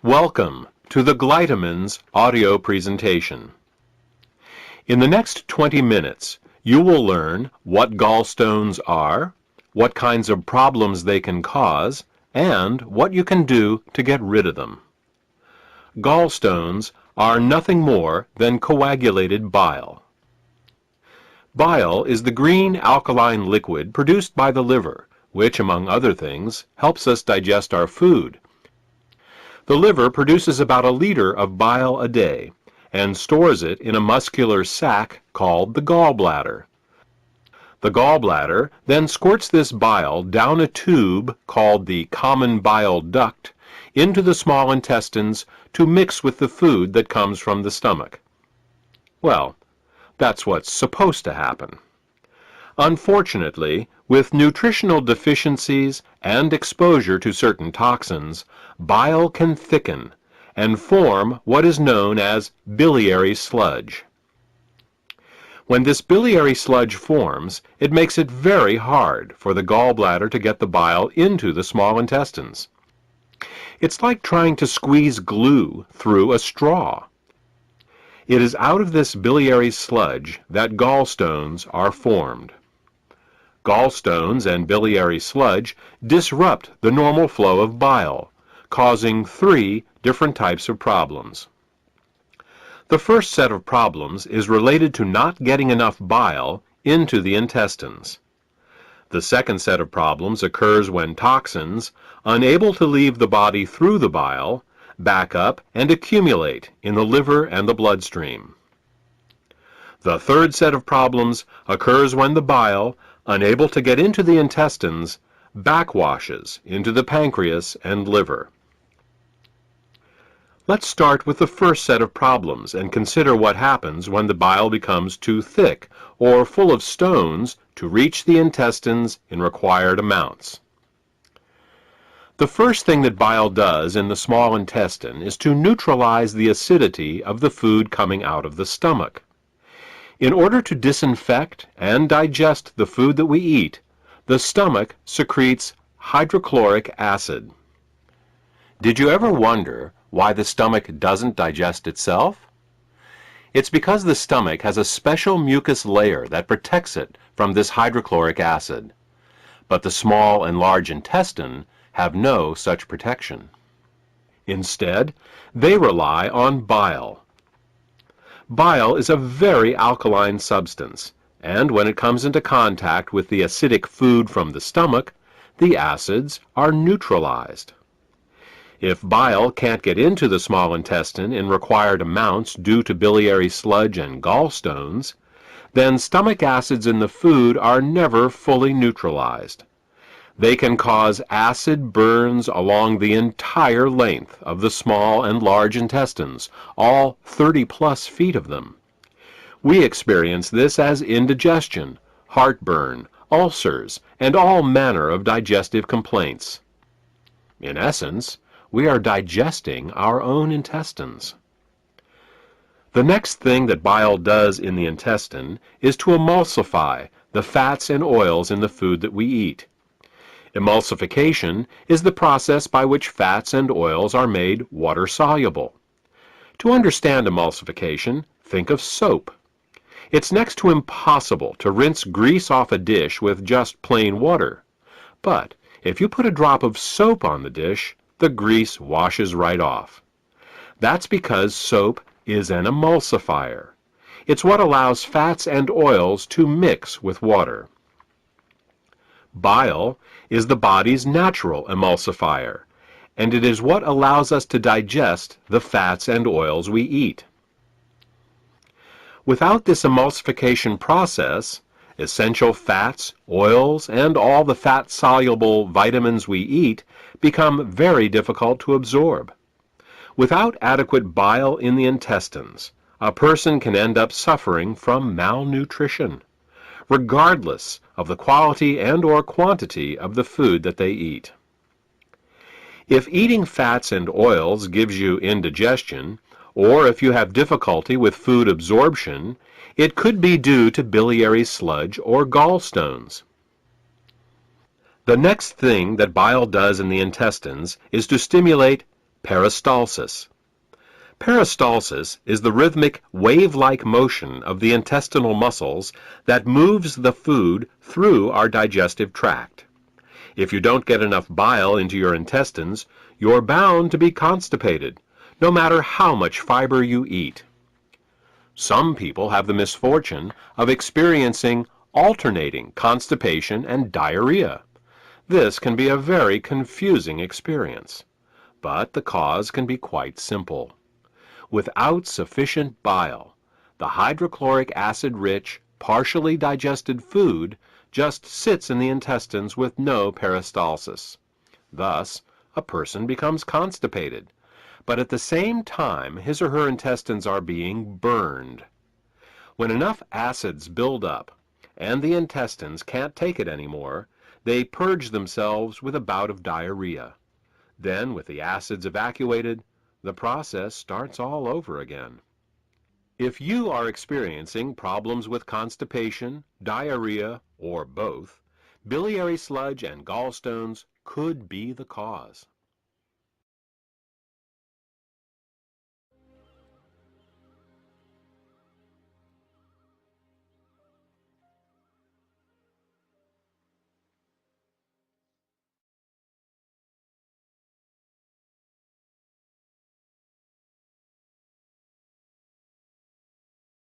Welcome to the Glytamins audio presentation. In the next 20 minutes, you will learn what gallstones are, what kinds of problems they can cause, and what you can do to get rid of them. Gallstones are nothing more than coagulated bile. Bile is the green alkaline liquid produced by the liver, which, among other things, helps us digest our food. The liver produces about a liter of bile a day and stores it in a muscular sac called the gallbladder. The gallbladder then squirts this bile down a tube called the common bile duct into the small intestines to mix with the food that comes from the stomach. Well, that's what's supposed to happen. Unfortunately, with nutritional deficiencies and exposure to certain toxins, bile can thicken and form what is known as biliary sludge. When this biliary sludge forms, it makes it very hard for the gallbladder to get the bile into the small intestines. It's like trying to squeeze glue through a straw. It is out of this biliary sludge that gallstones are formed. Gallstones and biliary sludge disrupt the normal flow of bile, causing 3 different types of problems. The first set of problems is related to not getting enough bile into the intestines. The second set of problems occurs when toxins, unable to leave the body through the bile, back up and accumulate in the liver and the bloodstream. The third set of problems occurs when the bile, unable to get into the intestines, backwashes into the pancreas and liver. Let's start with the first set of problems and consider what happens when the bile becomes too thick or full of stones to reach the intestines in required amounts. The first thing that bile does in the small intestine is to neutralize the acidity of the food coming out of the stomach. In order to disinfect and digest the food that we eat, the stomach secretes hydrochloric acid. Did you ever wonder why the stomach doesn't digest itself? It's because the stomach has a special mucus layer that protects it from this hydrochloric acid. But the small and large intestine have no such protection. Instead, they rely on bile. Bile is a very alkaline substance, and when it comes into contact with the acidic food from the stomach, the acids are neutralized. If bile can't get into the small intestine in required amounts due to biliary sludge and gallstones, then stomach acids in the food are never fully neutralized. They can cause acid burns along the entire length of the small and large intestines, all 30+ feet of them. We experience this as indigestion, heartburn, ulcers, and all manner of digestive complaints. In essence, we are digesting our own intestines. The next thing that bile does in the intestine is to emulsify the fats and oils in the food that we eat. Emulsification is the process by which fats and oils are made water-soluble. To understand emulsification, think of soap. It's next to impossible to rinse grease off a dish with just plain water. But if you put a drop of soap on the dish, the grease washes right off. That's because soap is an emulsifier. It's what allows fats and oils to mix with water. Bile is the body's natural emulsifier, and it is what allows us to digest the fats and oils we eat. Without this emulsification process, essential fats, oils, and all the fat-soluble vitamins we eat become very difficult to absorb. Without adequate bile in the intestines, a person can end up suffering from malnutrition, regardless of the quality and/or quantity of the food that they eat. If eating fats and oils gives you indigestion, or if you have difficulty with food absorption, it could be due to biliary sludge or gallstones. The next thing that bile does in the intestines is to stimulate Peristalsis. Peristalsis is the rhythmic, wave-like motion of the intestinal muscles that moves the food through our digestive tract. If you don't get enough bile into your intestines, you're bound to be constipated, no matter how much fiber you eat. Some people have the misfortune of experiencing alternating constipation and diarrhea. This can be a very confusing experience, but the cause can be quite simple. Without sufficient bile, the hydrochloric acid-rich, partially digested food just sits in the intestines with no peristalsis. Thus, a person becomes constipated, but at the same time his or her intestines are being burned. When enough acids build up and the intestines can't take it anymore, they purge themselves with a bout of diarrhea. Then, with the acids evacuated, the process starts all over again. If you are experiencing problems with constipation, diarrhea, or both, biliary sludge and gallstones could be the cause.